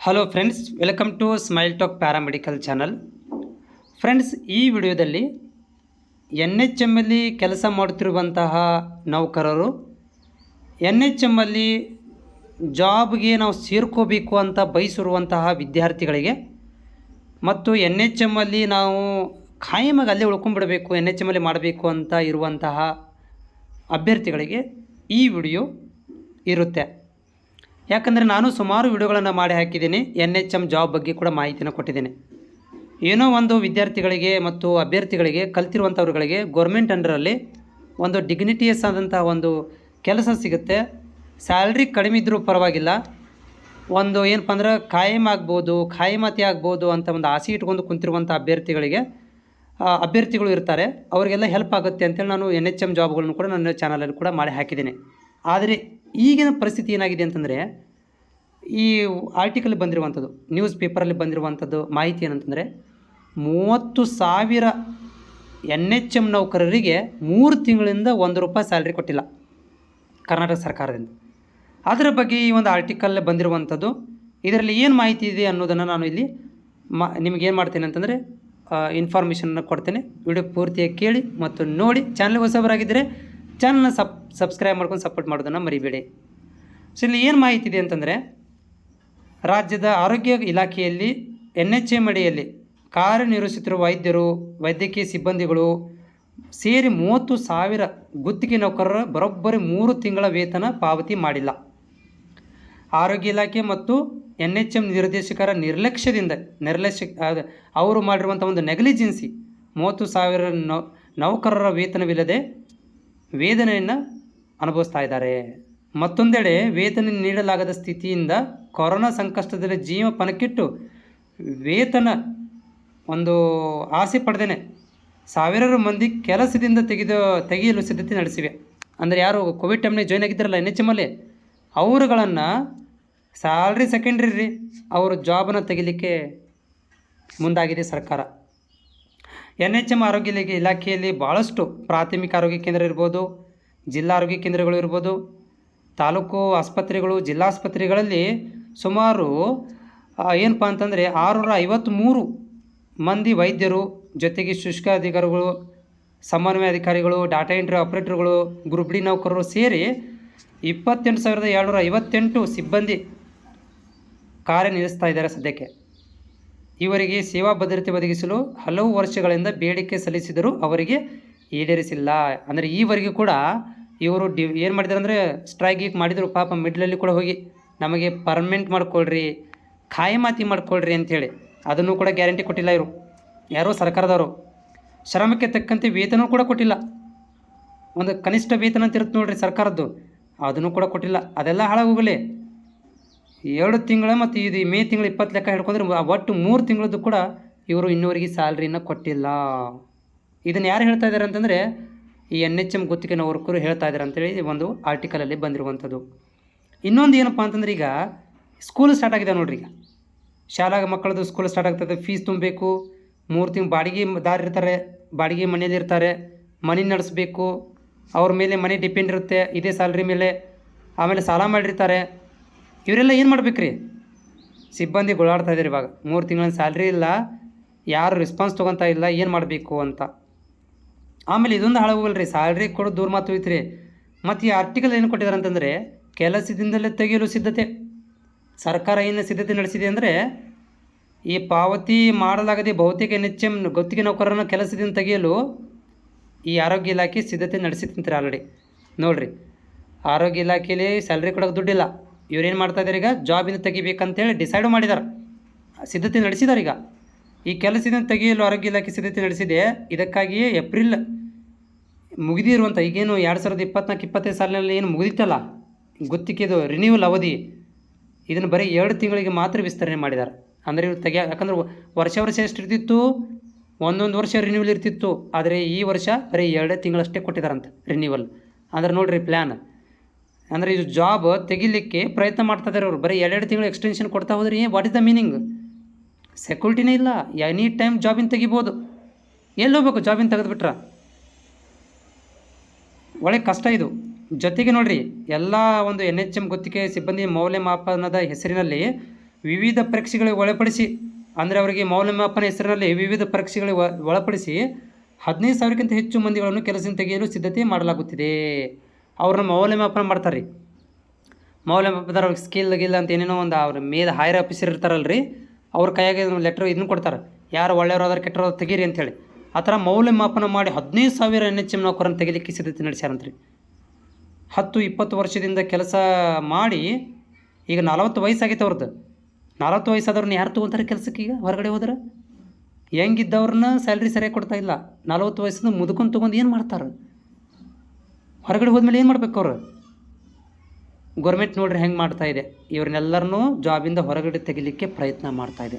Hello friends, welcome to smile talk paramedical channel. Friends, ಈ ವಿಡಿಯೋದಲ್ಲಿ NHMಲ್ಲಿ ಕೆಲಸ ಮಾಡುತ್ತಿರುವಂತಹ ನೌಕರರು NHMಲ್ಲಿ ಜಾಬ್ಗೆ ನಾವು ಸೇರ್ಕೋಬೇಕು ಅಂತ ಬಯಸಿರುವಂತಹ ವಿದ್ಯಾರ್ಥಿಗಳಿಗೆ ಮತ್ತು NHMಲ್ಲಿ ನಾವು ಖಾಯಮಾಗಿ ಅಲ್ಲೇ ಉಳ್ಕೊಂಡ್ಬಿಡಬೇಕು, NHMಲ್ಲಿ ಮಾಡಬೇಕು ಅಂತ ಇರುವಂತಹ ಅಭ್ಯರ್ಥಿಗಳಿಗೆ ಈ ವಿಡಿಯೋ ಇರುತ್ತೆ. ಯಾಕಂದರೆ ನಾನು ಸುಮಾರು ವಿಡಿಯೋಗಳನ್ನು ಮಾಡಿ ಹಾಕಿದ್ದೀನಿ. NHM ಜಾಬ್ ಬಗ್ಗೆ ಕೂಡ ಮಾಹಿತಿಯನ್ನು ಕೊಟ್ಟಿದ್ದೇನೆ. ಏನೋ ಒಂದು ವಿದ್ಯಾರ್ಥಿಗಳಿಗೆ ಮತ್ತು ಅಭ್ಯರ್ಥಿಗಳಿಗೆ ಕಲ್ತಿರುವಂಥವ್ರುಗಳಿಗೆ ಗೌರ್ಮೆಂಟ್ ಅಂಡರಲ್ಲಿ ಒಂದು ಡಿಗ್ನಿಟಿಯಸ್ ಆದಂಥ ಒಂದು ಕೆಲಸ ಸಿಗುತ್ತೆ. ಸ್ಯಾಲ್ರಿ ಕಡಿಮೆ ಇದ್ದರೂ ಪರವಾಗಿಲ್ಲ, ಒಂದು ಏನಪ್ಪ ಅಂದ್ರೆ ಖಾಯಂ ಆಗ್ಬೋದು, ಖಾಯಮಾತಿ ಆಗ್ಬೋದು ಅಂತ ಒಂದು ಆಸೆ ಇಟ್ಕೊಂಡು ಕುಂತಿರುವಂಥ ಅಭ್ಯರ್ಥಿಗಳು ಇರ್ತಾರೆ. ಅವರಿಗೆಲ್ಲ ಹೆಲ್ಪ್ ಆಗುತ್ತೆ ಅಂತೇಳಿ ನಾನು NHM ಜಾಬ್ಗಳನ್ನು ಕೂಡ ನನ್ನ ಚಾನಲಲ್ಲಿ ಕೂಡ ಮಾಡಿ ಹಾಕಿದ್ದೀನಿ. ಆದರೆ ಈಗಿನ ಪರಿಸ್ಥಿತಿ ಏನಾಗಿದೆ ಅಂತಂದರೆ, ಈ ಆರ್ಟಿಕಲ್ ಬಂದಿರುವಂಥದ್ದು, ನ್ಯೂಸ್ ಪೇಪರಲ್ಲಿ ಬಂದಿರುವಂಥದ್ದು ಮಾಹಿತಿ ಏನಂತಂದರೆ, 30,000 NHM ನೌಕರರಿಗೆ 3 ತಿಂಗಳಿಂದ ₹1 ಸ್ಯಾಲ್ರಿ ಕೊಟ್ಟಿಲ್ಲ ಕರ್ನಾಟಕ ಸರ್ಕಾರದಿಂದ. ಅದರ ಬಗ್ಗೆ ಈ ಒಂದು ಆರ್ಟಿಕಲ್ ಬಂದಿರುವಂಥದ್ದು. ಇದರಲ್ಲಿ ಏನು ಮಾಹಿತಿ ಇದೆ ಅನ್ನೋದನ್ನು ನಾನು ಇಲ್ಲಿ ನಿಮಗೇನು ಮಾಡ್ತೇನೆ ಅಂತಂದರೆ ಇನ್ಫಾರ್ಮೇಷನನ್ನು ಕೊಡ್ತೇನೆ. ವಿಡಿಯೋ ಪೂರ್ತಿಯಾಗಿ ಕೇಳಿ ಮತ್ತು ನೋಡಿ. ಚಾನಲ್ಗೆ ಹೊಸಬರಾಗಿದ್ದರೆ ಚಾನಲ್ನ ಸಬ್ಸ್ಕ್ರೈಬ್ ಮಾಡ್ಕೊಂಡು ಸಪೋರ್ಟ್ ಮಾಡೋದನ್ನು ಮರಿಬೇಡಿ. ಸೊ ಇಲ್ಲಿ ಏನು ಮಾಹಿತಿ ಇದೆ ಅಂತಂದರೆ, ರಾಜ್ಯದ ಆರೋಗ್ಯ ಇಲಾಖೆಯಲ್ಲಿ NHM ಅಡಿಯಲ್ಲಿ ಕಾರ್ಯನಿರ್ವಹಿಸುತ್ತಿರುವ ವೈದ್ಯರು, ವೈದ್ಯಕೀಯ ಸಿಬ್ಬಂದಿಗಳು ಸೇರಿ 30,000 ಗುತ್ತಿಗೆ ನೌಕರರ ಬರೋಬ್ಬರಿ 3 ತಿಂಗಳ ವೇತನ ಪಾವತಿ ಮಾಡಿಲ್ಲ. ಆರೋಗ್ಯ ಇಲಾಖೆ ಮತ್ತು NHM ನಿರ್ದೇಶಕರ ನಿರ್ಲಕ್ಷ್ಯದಿಂದ ಅವರು ಮಾಡಿರುವಂಥ ಒಂದು ನೆಗ್ಲಿಜೆನ್ಸಿ 30,000 ನೌಕರರ ವೇತನವಿಲ್ಲದೆ ವೇದನೆಯನ್ನು ಅನುಭವಿಸ್ತಾ ಇದ್ದಾರೆ. ಮತ್ತೊಂದೆಡೆ ವೇತನ ನೀಡಲಾಗದ ಸ್ಥಿತಿಯಿಂದ ಕೊರೋನಾ ಸಂಕಷ್ಟದಲ್ಲಿ ಜೀವ ಪಣಕ್ಕಿಟ್ಟು ವೇತನ ಒಂದು ಆಸೆ ಪಡೆದೇನೆ ಸಾವಿರಾರು ಮಂದಿ ಕೆಲಸದಿಂದ ತೆಗೆಯಲು ಸಿದ್ಧತೆ ನಡೆಸಿವೆ. ಅಂದರೆ ಯಾರು ಕೋವಿಡ್ ಟೈಮ್ನಾಗ ಜಾಯ್ನ್ ಆಗಿದ್ದಾರಲ್ಲ NHMಲ್ಲಿ, ಅವರುಗಳನ್ನು ಸ್ಯಾಲ್ರಿ ಸೆಕೆಂಡ್ರಿ ರೀ, ಅವರು ಜಾಬನ್ನು ತೆಗಿಲಿಕ್ಕೆ ಮುಂದಾಗಿದೆ ಸರ್ಕಾರ. NHM ಆರೋಗ್ಯ ಇಲಾಖೆಯಲ್ಲಿ ಭಾಳಷ್ಟು ಪ್ರಾಥಮಿಕ ಆರೋಗ್ಯ ಕೇಂದ್ರ ಇರ್ಬೋದು, ಜಿಲ್ಲಾ ಆರೋಗ್ಯ ಕೇಂದ್ರಗಳು ಇರ್ಬೋದು, ತಾಲೂಕು ಆಸ್ಪತ್ರೆಗಳು, ಜಿಲ್ಲಾ ಆಸ್ಪತ್ರೆಗಳಲ್ಲಿ ಸುಮಾರು ಏನಪ್ಪ ಅಂತಂದರೆ 653 ಮಂದಿ ವೈದ್ಯರು, ಜೊತೆಗೆ ಶುಷ್ಕ ಅಧಿಕಾರಿಗಳು, ಸಮನ್ವಯ ಅಧಿಕಾರಿಗಳು, ಡಾಟಾ ಎಂಟ್ರಿ ಆಪರೇಟರ್ಗಳು, ಗ್ರೂಪ್ ಡಿ ನೌಕರರು ಸೇರಿ 28,758 ಸಿಬ್ಬಂದಿ ಕಾರ್ಯನಿರ್ವಹಿಸ್ತಾ ಇದ್ದಾರೆ ಸದ್ಯಕ್ಕೆ. ಇವರಿಗೆ ಸೇವಾ ಭದ್ರತೆ ಒದಗಿಸಲು ಹಲವು ವರ್ಷಗಳಿಂದ ಬೇಡಿಕೆ ಸಲ್ಲಿಸಿದರೂ ಅವರಿಗೆ ಈಡೇರಿಸಿಲ್ಲ. ಅಂದರೆ ಈವರೆಗೂ ಕೂಡ ಇವರು ಏನು ಮಾಡಿದ್ದಾರೆ ಅಂದರೆ ಸ್ಟ್ರೈಕ್ ಮಾಡಿದರು. ಪಾಪ ಮಿಡ್ಲಲ್ಲಿ ಕೂಡ ಹೋಗಿ ನಮಗೆ ಪರ್ಮನೆಂಟ್ ಮಾಡ್ಕೊಳ್ರಿ, ಖಾಯಮಾತಿ ಮಾಡ್ಕೊಳ್ರಿ ಅಂಥೇಳಿ ಅದನ್ನು ಕೂಡ ಗ್ಯಾರಂಟಿ ಕೊಟ್ಟಿಲ್ಲ ಇವರು, ಯಾರೋ ಸರ್ಕಾರದವರು. ಶ್ರಮಕ್ಕೆ ತಕ್ಕಂತೆ ವೇತನ ಕೂಡ ಕೊಟ್ಟಿಲ್ಲ. ಒಂದು ಕನಿಷ್ಠ ವೇತನ ಅಂತ ಇರುತ್ತೆ ನೋಡ್ರಿ ಸರ್ಕಾರದ್ದು, ಅದನ್ನು ಕೂಡ ಕೊಟ್ಟಿಲ್ಲ. ಅದೆಲ್ಲ ಹಾಳಾಗೋಗಲಿ. 2 ತಿಂಗಳ ಮತ್ತು ಇದು ಮೇ ತಿಂಗಳ 20 ಲೆಕ್ಕ ಹಿಡ್ಕೊಂಡ್ರೆ ಒಟ್ಟು 3 ತಿಂಗಳದ್ದು ಕೂಡ ಇವರು ಇನ್ನೂವರೆಗೆ ಸ್ಯಾಲ್ರಿನ ಕೊಟ್ಟಿಲ್ಲ. ಇದನ್ನು ಯಾರು ಹೇಳ್ತಾ ಇದ್ದಾರೆ ಅಂತಂದರೆ, ಈ NHM ಗುತ್ತಿಗೆ ನೌಕರರು ಹೇಳ್ತಾ ಇದ್ದಾರೆ ಅಂತೇಳಿ ಒಂದು ಆರ್ಟಿಕಲಲ್ಲಿ ಬಂದಿರುವಂಥದ್ದು. ಇನ್ನೊಂದು ಏನಪ್ಪ ಅಂತಂದ್ರೆ, ಈಗ ಸ್ಕೂಲ್ ಸ್ಟಾರ್ಟ್ ಆಗಿದೆ ನೋಡ್ರಿ. ಈಗ ಶಾಲಾ ಮಕ್ಕಳದ್ದು ಸ್ಕೂಲ್ ಸ್ಟಾರ್ಟ್ ಆಗ್ತದೆ, ಫೀಸ್ ತುಂಬಬೇಕು. 3 ತಿಂಗಳು ಬಾಡಿಗೆ ಇರ್ತಾರೆ, ಬಾಡಿಗೆ ಮನೇಲಿ ಇರ್ತಾರೆ, ಮನೆ ನಡೆಸಬೇಕು, ಅವ್ರ ಮೇಲೆ ಮನೆ ಡಿಪೆಂಡ್ ಇರುತ್ತೆ ಇದೇ ಸ್ಯಾಲ್ರಿ ಮೇಲೆ. ಆಮೇಲೆ ಸಾಲ ಮಾಡಿರ್ತಾರೆ. ಇವರೆಲ್ಲ ಏನು ಮಾಡ್ಬೇಕು ರೀ? ಸಿಬ್ಬಂದಿ ಗೋಳಾಡ್ತಾ ಇದ್ದಾರೆ ಇವಾಗ. 3 ತಿಂಗಳ ಸ್ಯಾಲ್ರಿ ಇಲ್ಲ, ಯಾರು ರೆಸ್ಪಾನ್ಸ್ ತೊಗೊತಾ ಇಲ್ಲ, ಏನು ಮಾಡಬೇಕು ಅಂತ. ಆಮೇಲೆ ಇದೊಂದು ಹಾಳಾಗೋಗಲ್ರಿ, ಸ್ಯಾಲ್ರಿ ಕೊಡೋದು ದೂರ ಮಾತು ಹೋಯ್ತು. ಮತ್ತು ಈ ಆರ್ಟಿಕಲ್ ಏನು ಕೊಟ್ಟಿದ್ದಾರೆ ಅಂತಂದರೆ, ಕೆಲಸದಿಂದಲೇ ತೆಗೆಯಲು ಸಿದ್ಧತೆ. ಸರ್ಕಾರ ಏನು ಸಿದ್ಧತೆ ನಡೆಸಿದೆ ಅಂದರೆ, ಈ ಪಾವತಿ ಮಾಡಲಾಗದೆ ಬಹುತೇಕ NHM ಗುತ್ತಿಗೆ ನೌಕರರನ್ನು ಕೆಲಸದಿಂದ ತೆಗೆಯಲು ಈ ಆರೋಗ್ಯ ಇಲಾಖೆ ಸಿದ್ಧತೆ ನಡೆಸಿದಂತಾರೆ ಆಲ್ರೆಡಿ. ನೋಡಿರಿ, ಆರೋಗ್ಯ ಇಲಾಖೆಯಲ್ಲಿ ಸ್ಯಾಲ್ರಿ ಕೊಡೋಕೆ ದುಡ್ಡಿಲ್ಲ. ಇವ್ರೇನು ಮಾಡ್ತಾ ಇದ್ದಾರೆ, ಈಗ ಜಾಬಿಂದ ತೆಗಿಬೇಕಂತೇಳಿ ಡಿಸೈಡು ಮಾಡಿದ್ದಾರೆ, ಸಿದ್ಧತೆ ನಡೆಸಿದ್ದಾರೆ. ಈಗ ಈ ಕೆಲಸದಿಂದ ತೆಗೆಯಲು ಆರೋಗ್ಯ ಇಲಾಖೆ ಸಿದ್ಧತೆ ನಡೆಸಿದೆ. ಇದಕ್ಕಾಗಿಯೇ ಏಪ್ರಿಲ್ ಮುಗಿದಿರುವಂಥ ಈಗೇನು 2024-25 ಸಾಲಿನಲ್ಲಿ ಏನು ಮುಗಿದಿತ್ತಲ್ಲ ಗುತ್ತಿಗೆದು ರಿನ್ಯೂವಲ್ ಅವಧಿ, ಇದನ್ನು ಬರೀ 2 ತಿಂಗಳಿಗೆ ಮಾತ್ರ ವಿಸ್ತರಣೆ ಮಾಡಿದ್ದಾರೆ. ಅಂದರೆ ಇವ್ರು ಯಾಕಂದ್ರೆ ವರ್ಷ ಎಷ್ಟು ಇರ್ತಿತ್ತು, ಒಂದೊಂದು ವರ್ಷ ರಿನ್ಯೂವಲ್ ಇರ್ತಿತ್ತು. ಆದರೆ ಈ ವರ್ಷ ಬರೀ 2 ತಿಂಗಳಷ್ಟೇ ಕೊಟ್ಟಿದ್ದಾರಂತೆ ರಿನ್ಯೂವಲ್. ಅಂದ್ರೆ ನೋಡಿರಿ ಪ್ಲ್ಯಾನ್. ಅಂದರೆ ಇದು ಜಾಬ್ ತೆಗಿಲಿಕ್ಕೆ ಪ್ರಯತ್ನ ಮಾಡ್ತಾ ಇದ್ದಾರೆ ಅವರು. ಬರೀ 2 ತಿಂಗಳು ಎಕ್ಸ್ಟೆನ್ಷನ್ ಕೊಡ್ತಾ ಹೋದ್ರಿ, ವಾಟ್ ಇಸ್ ದ ಮೀನಿಂಗ್? ಸೆಕ್ಯೂರಿಟಿನೇ ಇಲ್ಲ. ಎನಿ ಟೈಮ್ ಜಾಬಿನ ತೆಗಿಬೋದು. ಎಲ್ಲಿ ಹೋಗ್ಬೇಕು ಜಾಬಿನ ತೆಗೆದುಬಿಟ್ರೆ? ಒಳ್ಳೆ ಕಷ್ಟ ಇದು. ಜೊತೆಗೆ ನೋಡಿರಿ, ಎಲ್ಲ ಒಂದು NHM ಗುತ್ತಿಗೆ ಸಿಬ್ಬಂದಿ ಮೌಲ್ಯಮಾಪನದ ಹೆಸರಿನಲ್ಲಿ ವಿವಿಧ ಪರೀಕ್ಷೆಗಳಿಗೆ ಒಳಪಡಿಸಿ, ಅಂದರೆ ಅವರಿಗೆ ಮೌಲ್ಯಮಾಪನ ಹೆಸರಿನಲ್ಲಿ ವಿವಿಧ ಪರೀಕ್ಷೆಗಳಿಗೆ ಒಳಪಡಿಸಿ 15,000ಕ್ಕಿಂತ ಹೆಚ್ಚು ಮಂದಿಗಳನ್ನು ಕೆಲಸದಿಂದ ತೆಗೆಯಲು ಸಿದ್ಧತೆ ಮಾಡಲಾಗುತ್ತಿದೆ. ಅವ್ರನ್ನ ಮೌಲ್ಯಮಾಪನ ಮಾಡ್ತಾರೆ ರೀ. ಮೌಲ್ಯಮಾಪನದ ಅವ್ರಿಗೆ ಸ್ಕಿಲ್ ಗಿಲ್ ಅಂತ ಏನೇನೋ ಒಂದು ಅವ್ರ ಮೇಲೆ ಹೈಯರ್ ಆಫೀಸರ್ ಇರ್ತಾರಲ್ಲ ರೀ, ಅವ್ರ ಕೈಯಾಗೆ ಲೆಟ್ರ್ ಇದನ್ನು ಕೊಡ್ತಾರೆ, ಯಾರು ಒಳ್ಳೆಯವ್ರಾದ್ರೆ ಕೆಟ್ಟವ್ರು ತೆಗೀರಿ ಅಂತೇಳಿ. ಆ ಥರ ಮೌಲ್ಯಮಾಪನ ಮಾಡಿ 15,000 NHM ನೌಕರನ್ನು ತೆಗಿಲಿಕ್ಕೆ ಸಿದ್ಧತೆ ನಡೆಸ್ಯಾರಂತ್ರಿ. 10-20 ವರ್ಷದಿಂದ ಕೆಲಸ ಮಾಡಿ ಈಗ 40 ವಯಸ್ಸಾಗೈತೆ ಅವ್ರದ್ದು. 40 ವಯಸ್ಸಾದವ್ರನ್ನ ಯಾರು ತೊಗೊತಾರೆ ಕೆಲಸಕ್ಕೆ? ಈಗ ಹೊರಗಡೆ ಹೋದ್ರೆ ಹೆಂಗಿದ್ದವ್ರನ್ನ ಸ್ಯಾಲ್ರಿ ಸರಿಯಾಗಿ ಕೊಡ್ತಾ ಇಲ್ಲ. 40 ವಯಸ್ಸಿಂದ ಮುದುಕೊಂಡು ತೊಗೊಂಡು ಏನು ಮಾಡ್ತಾರೆ? ಹೊರಗಡೆ ಹೋದ್ಮೇಲೆ ಏನು ಮಾಡ್ಬೇಕು ಅವರು? ಗೌರ್ಮೆಂಟ್ ನೋಡ್ರಿ ಹೆಂಗೆ ಮಾಡ್ತಾ ಇದೆ, ಇವ್ರನ್ನೆಲ್ಲರನ್ನೂ ಜಾಬಿಂದ ಹೊರಗಡೆ ತೆಗಿಲಿಕ್ಕೆ ಪ್ರಯತ್ನ ಮಾಡ್ತಾ ಇದೆ.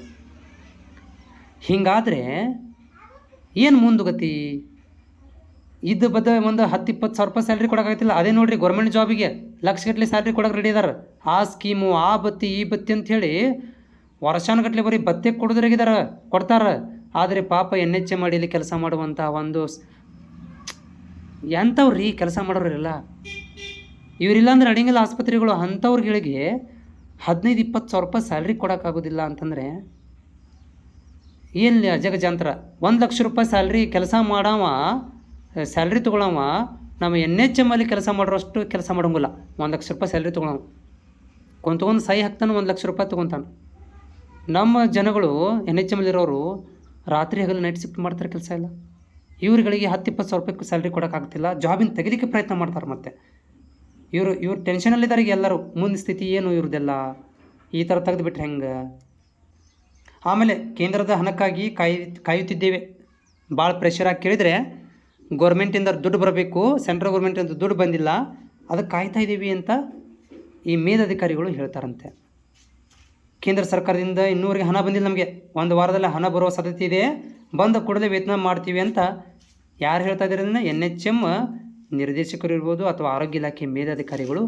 ಹೀಗಾದರೆ ಏನು ಮುಂದುಗತಿ? ಇದು ಒಂದು 10-20 ಸಾವಿರ ರೂಪಾಯಿ ಸ್ಯಾಲ್ರಿ ಕೊಡೋಕ್ಕಾಗ್ತಿಲ್ಲ. ಅದೇ ನೋಡಿರಿ ಗೌರ್ಮೆಂಟ್ ಜಾಬಿಗೆ ಲಕ್ಷಗಟ್ಟಲೆ ಸ್ಯಾಲ್ರಿ ಕೊಡೋಕೆ ರೆಡಿ ಇದ್ದಾರೆ. ಆ ಸ್ಕೀಮು, ಆ ಬತ್ತಿ, ಈ ಬತ್ತಿ ಅಂಥೇಳಿ ವರ್ಷಾನುಗಟ್ಟಲೆ ಬರೀ ಬತ್ತೆ ಕೊಡ್ತಾರೆ. ಆದರೆ ಪಾಪ NHM ಅಡಿಯಲ್ಲಿ ಕೆಲಸ ಮಾಡುವಂಥ ಒಂದು ಎಂಥವ್ರಿ ಕೆಲಸ ಮಾಡೋರಿಲ್ಲ. ಇವರಿಲ್ಲ ಅಂದ್ರೆ ಅಡಿಂಗಿಲ್ಲ ಆಸ್ಪತ್ರೆಗಳು. ಅಂಥವ್ರಿಗೆ 15-20 ಸಾವಿರ ರೂಪಾಯಿ ಸ್ಯಾಲ್ರಿ ಕೊಡೋಕ್ಕಾಗೋದಿಲ್ಲ ಅಂತಂದರೆ ಏನು ಅಜಗಜಾಂತರ. 1 ಲಕ್ಷ ರೂಪಾಯಿ ಸ್ಯಾಲ್ರಿ ಕೆಲಸ ಮಾಡವ, ಸ್ಯಾಲ್ರಿ ತೊಗೊಳವ ನಮ್ಮ NHM ಅಲ್ಲಿ ಕೆಲಸ ಮಾಡೋರಷ್ಟು ಕೆಲಸ ಮಾಡೋಂಗಿಲ್ಲ. 1 ಲಕ್ಷ ರೂಪಾಯಿ ಸ್ಯಾಲ್ರಿ ತೊಗೊಳವ ತೊಗೊಂಡು ಸಹಿ ಹಾಕ್ತಾನೆ 1 ಲಕ್ಷ ರೂಪಾಯಿ ತೊಗೊತಾನೆ. ನಮ್ಮ ಜನಗಳು NHM ಅಲ್ಲಿರೋರು ರಾತ್ರಿ ಹಗಲು ನೈಟ್ ಶಿಫ್ಟ್ ಮಾಡ್ತಾರೆ, ಕೆಲಸ ಇಲ್ಲ. ಇವ್ರುಗಳಿಗೆ 10-20 ಸಾವಿರ ರೂಪಾಯಿ ಸ್ಯಾಲ್ರಿ ಕೊಡೋಕ್ಕಾಗ್ತಿಲ್ಲ, ಜಾಬಿನ ತೆಗಿಲಿಕ್ಕೆ ಪ್ರಯತ್ನ ಮಾಡ್ತಾರೆ. ಮತ್ತು ಇವ್ರು ಟೆನ್ಷನಲ್ಲಿದ್ದಾರೆ. ಎಲ್ಲರೂ ಮುಂದೆ ಸ್ಥಿತಿ ಏನು ಇವ್ರದ್ದೆಲ್ಲ ಈ ಥರ ತೆಗೆದುಬಿಟ್ರೆ ಹೆಂಗೆ? ಆಮೇಲೆ ಕೇಂದ್ರದ ಹಣಕ್ಕಾಗಿ ಕಾಯುತ್ತಿದ್ದೇವೆ. ಭಾಳ ಪ್ರೆಷರ್ ಆಗಿ ಕೇಳಿದರೆ ಗೌರ್ಮೆಂಟಿಂದ ದುಡ್ಡು ಬರಬೇಕು, ಸೆಂಟ್ರಲ್ ಗೌರ್ಮೆಂಟಿಂದ ದುಡ್ಡು ಬಂದಿಲ್ಲ, ಅದಕ್ಕೆ ಕಾಯ್ತಾ ಇದ್ದೀವಿ ಅಂತ ಈ ಮೇಲಧಿಕಾರಿಗಳು ಹೇಳ್ತಾರಂತೆ. ಕೇಂದ್ರ ಸರ್ಕಾರದಿಂದ ಇನ್ನೂವರೆಗೆ ಹಣ ಬಂದಿಲ್ಲ, ನಮಗೆ 1 ವಾರದಲ್ಲಿ ಹಣ ಬರುವ ಸಾಧ್ಯತೆ ಇದೆ, ಬಂದ ಕೂಡಲೇ ವೇತನ ಮಾಡ್ತೀವಿ ಅಂತ ಯಾರು ಹೇಳ್ತಾ ಇದ್ದಾರೆ? NHM ನಿರ್ದೇಶಕರು ಇರ್ಬೋದು ಅಥವಾ ಆರೋಗ್ಯ ಇಲಾಖೆ ಮೇಲಧಿಕಾರಿಗಳು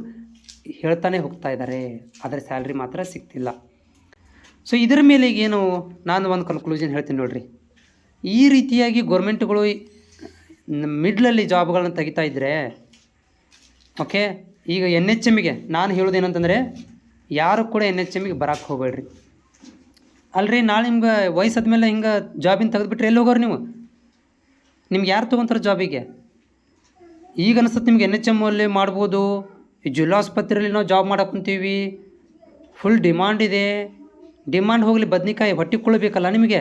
ಹೇಳ್ತಾನೆ ಹೋಗ್ತಾ ಇದ್ದಾರೆ. ಆದರೆ ಸ್ಯಾಲ್ರಿ ಮಾತ್ರ ಸಿಗ್ತಿಲ್ಲ. ಸೊ ಇದರ ಮೇಲೆ ಏನು ನಾನು ಒಂದು ಕನ್ಕ್ಲೂಷನ್ ಹೇಳ್ತೀನಿ ನೋಡಿರಿ. ಈ ರೀತಿಯಾಗಿ ಗೌರ್ಮೆಂಟ್ಗಳು ಮಿಡ್ಲಲ್ಲಿ ಜಾಬ್ಗಳನ್ನ ತೆಗಿತಾ ಇದ್ದರೆ ಓಕೆ. ಈಗ NHMಗೆ ನಾನು ಹೇಳೋದೇನಂತಂದರೆ ಯಾರು ಕೂಡ NHMಗೆ ಬರೋಕ್ಕೆ ಹೋಗಬೇಡ್ರಿ. ಅಲ್ರಿ ನಾಳೆ ನಿಮ್ಗೆ ವಯಸ್ಸಾದ್ಮೇಲೆ ಹಿಂಗೆ ಜಾಬಿನ ತೆಗೆದುಬಿಟ್ರೆ ಎಲ್ಲಿ ಹೋಗೋರು ನೀವು? ನಿಮ್ಗೆ ಯಾರು ತೊಗೊತಾರೆ ಜಾಬಿಗೆ? ಈಗ ಅನಿಸುತ್ತೆ ನಿಮ್ಗೆ NHM ಅಲ್ಲಿ ಮಾಡ್ಬೋದು. ಈ ಜಿಲ್ಲಾ ಆಸ್ಪತ್ರೆಯಲ್ಲಿ ನಾವು ಜಾಬ್ ಮಾಡಕ್ಕೆ ಕುಂತೀವಿ, ಫುಲ್ ಡಿಮಾಂಡ್ ಇದೆ. ಡಿಮಾಂಡ್ ಹೋಗಲಿ, ಬದ್ನಿಕಾಯಿ ಹೊಟ್ಟಿಕೊಳ್ಳಬೇಕಲ್ಲ ನಿಮಗೆ.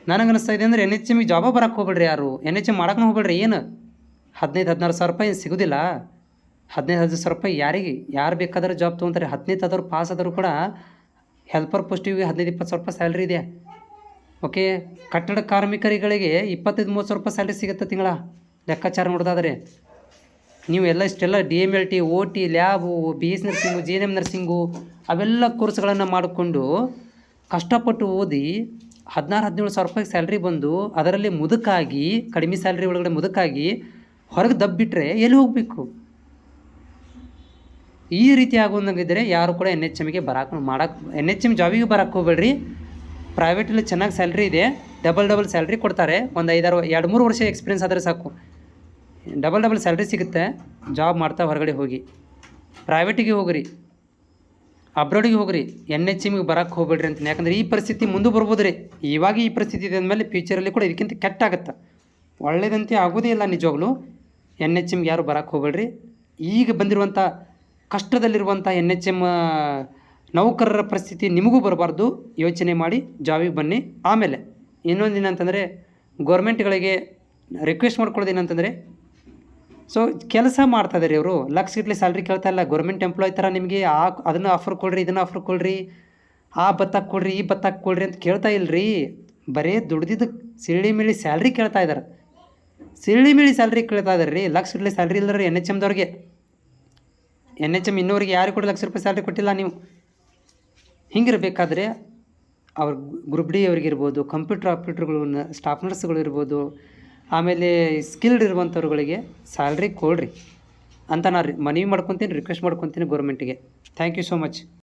ನನಗನ್ನಿಸ್ತಾ ಇದೆ ಅಂದರೆ NHMಗೆ ಜಾಬ ಬರೋಕ್ಕೆ ಹೋಗ್ಬೇಡ್ರಿ. ಯಾರು NHM ಮಾಡೋಕ್ಕೆ ಹೋಗ್ಬೇಡ್ರಿ. ಏನು 15-16 ಸಾವಿರ ರೂಪಾಯಿ ಸಿಗೋದಿಲ್ಲ. 15-16 ಸಾವಿರ ರೂಪಾಯಿ ಯಾರು ಬೇಕಾದ್ರೆ ಜಾಬ್ ತೊಗೊತಾರೆ. 15 ಆದವ್ರು ಪಾಸ್ ಆದರೂ ಕೂಡ ಹೆಲ್ಪರ್ ಪೋಸ್ಟಿಗೆ 15-20 ಸಾವಿರ ರೂಪಾಯಿ ಸ್ಯಾಲ್ರಿ ಇದೆ. ಓಕೆ. ಕಟ್ಟಡ ಕಾರ್ಮಿಕರುಗಳಿಗೆ 25-30 ಸಾವಿರ ರೂಪಾಯಿ ಸ್ಯಾಲ್ರಿ ಸಿಗುತ್ತೆ ತಿಂಗಳ ಲೆಕ್ಕಾಚಾರ ನೋಡೋದಾದರೆ. ನೀವು ಇಷ್ಟೆಲ್ಲ DMLT, OT, lab, BS nursing, GNM nursing ಅವೆಲ್ಲ ಕೋರ್ಸ್ಗಳನ್ನು ಮಾಡಿಕೊಂಡು ಕಷ್ಟಪಟ್ಟು ಓದಿ 16-17 ಸಾವಿರ ರೂಪಾಯಿ ಸ್ಯಾಲ್ರಿ ಬಂದು ಅದರಲ್ಲಿ ಮುದುಕಾಗಿ, ಕಡಿಮೆ ಸ್ಯಾಲ್ರಿ ಒಳಗಡೆ ಮುದುಕಾಗಿ ಹೊರಗೆ ದಬ್ಬಿಟ್ರೆ ಎಲ್ಲಿ ಹೋಗಬೇಕು? ಈ ರೀತಿ ಆಗೋಂಗಿದ್ರೆ ಯಾರು ಕೂಡ NHMಗೆ NHM ಜಾಬಿಗೆ ಬರೋಕ್ಕೆ ಹೋಗ್ಬೇಡ್ರಿ. ಪ್ರೈವೇಟಲ್ಲಿ ಚೆನ್ನಾಗಿ ಸ್ಯಾಲ್ರಿ ಇದೆ, ಡಬಲ್ ಸ್ಯಾಲ್ರಿ ಕೊಡ್ತಾರೆ. ಒಂದು 2-3 ವರ್ಷ ಎಕ್ಸ್ಪೀರಿಯನ್ಸ್ ಆದರೆ ಸಾಕು, ಡಬಲ್ ಸ್ಯಾಲ್ರಿ ಸಿಗುತ್ತೆ. ಜಾಬ್ ಮಾಡ್ತಾ ಹೊರಗಡೆ ಹೋಗಿ, ಪ್ರೈವೇಟಿಗೆ ಹೋಗ್ರಿ, ಅಬ್ರಾಡಿಗೆ ಹೋಗ್ರಿ. NHMಗೆ ಬರೋಕ್ಕೆ ಹೋಗ್ಬೇಡ್ರಿ ಅಂತೀನಿ. ಯಾಕಂದರೆ ಈ ಪರಿಸ್ಥಿತಿ ಮುಂದೆ ಬರ್ಬೋದು ರೀ. ಇವಾಗ ಈ ಪರಿಸ್ಥಿತಿ ಇದೆ ಅಂದಮೇಲೆ ಫ್ಯೂಚರಲ್ಲಿ ಕೂಡ ಇದಕ್ಕಿಂತ ಕೆಟ್ಟಾಗತ್ತೆ, ಒಳ್ಳೇದಂತೆ ಆಗೋದೇ ಇಲ್ಲ ನಿಜವಾಗ್ಲೂ. NHMಗೆ ಯಾರು ಬರೋಕ್ಕೆ ಹೋಗ್ಬೇಡ್ರಿ. ಈಗ ಬಂದಿರುವಂಥ ಕಷ್ಟದಲ್ಲಿರುವಂಥ NHM ನೌಕರರ ಪರಿಸ್ಥಿತಿ ನಿಮಗೂ ಬರಬಾರ್ದು. ಯೋಚನೆ ಮಾಡಿ ಜಾಬಿಗೆ ಬನ್ನಿ. ಆಮೇಲೆ ಇನ್ನೊಂದು ಏನಂತಂದರೆ ಗೌರ್ಮೆಂಟ್ಗಳಿಗೆ ರಿಕ್ವೆಸ್ಟ್ ಮಾಡ್ಕೊಳ್ಳೋದು ಏನಂತಂದರೆ, ಸೊ ಕೆಲಸ ಮಾಡ್ತಾಯಿದ್ದಾರೆ ಇವರು, ಲಕ್ಷಗಟ್ಟಲೆ ಸ್ಯಾಲ್ರಿ ಕೇಳ್ತಾ ಇಲ್ಲ. ಗೌರ್ಮೆಂಟ್ ಎಂಪ್ಲಾಯ್ ಥರ ನಿಮಗೆ ಅದನ್ನು ಆಫರ್ ಕೊಡ್ರಿ, ಇದನ್ನು ಆಫರ್ ಕೊಡ್ರಿ, ಆ ಭತ್ತ ಕೊಡ್ರಿ, ಈ ಭತ್ತ ಕೊಡ್ರಿ ಅಂತ ಕೇಳ್ತಾ ಇಲ್ಲರಿ. ಬರೀ ದುಡ್ದಿದ್ದು ಸಿಳ್ಳಿ ಸ್ಯಾಲ್ರಿ ಕೇಳ್ತಾ ಇದ್ದಾರೆ. ಸ್ಯಾಲ್ರಿ ಕೇಳ್ತಾ ಇದ್ದಾರೆ ರೀ. ಲಕ್ಷಗಟ್ಟಲೆ ಸ್ಯಾಲ್ರಿ ಇಲ್ಲ ರೀ NHMದವ್ರಿಗೆ. NHM ಇನ್ನೂವರೆಗೆ ಯಾರು ಕೂಡ ಲಕ್ಷ ರೂಪಾಯಿ ಸ್ಯಾಲ್ರಿ ಕೊಟ್ಟಿಲ್ಲ. ನೀವು ಹಿಂಗಿರಬೇಕಾದ್ರೆ ಅವ್ರ ಗ್ರೂಪ್ ಡಿ ಅವ್ರಿಗಿರ್ಬೋದು, ಕಂಪ್ಯೂಟರ್ ಆಪ್ರೇಟರ್ಗಳು, ಸ್ಟಾಫ್ ನರ್ಸ್ಗಳು ಇರ್ಬೋದು, ಆಮೇಲೆ ಸ್ಕಿಲ್ಡ್ ಇರುವಂಥವ್ರುಗಳಿಗೆ ಸ್ಯಾಲ್ರಿ ಕೊಡ್ರಿ ಅಂತ ನಾನು ಮನವಿ ಮಾಡ್ಕೊತೀನಿ, ರಿಕ್ವೆಸ್ಟ್ ಮಾಡ್ಕೊತೀನಿ ಗೌರ್ಮೆಂಟಿಗೆ. Thank you so much.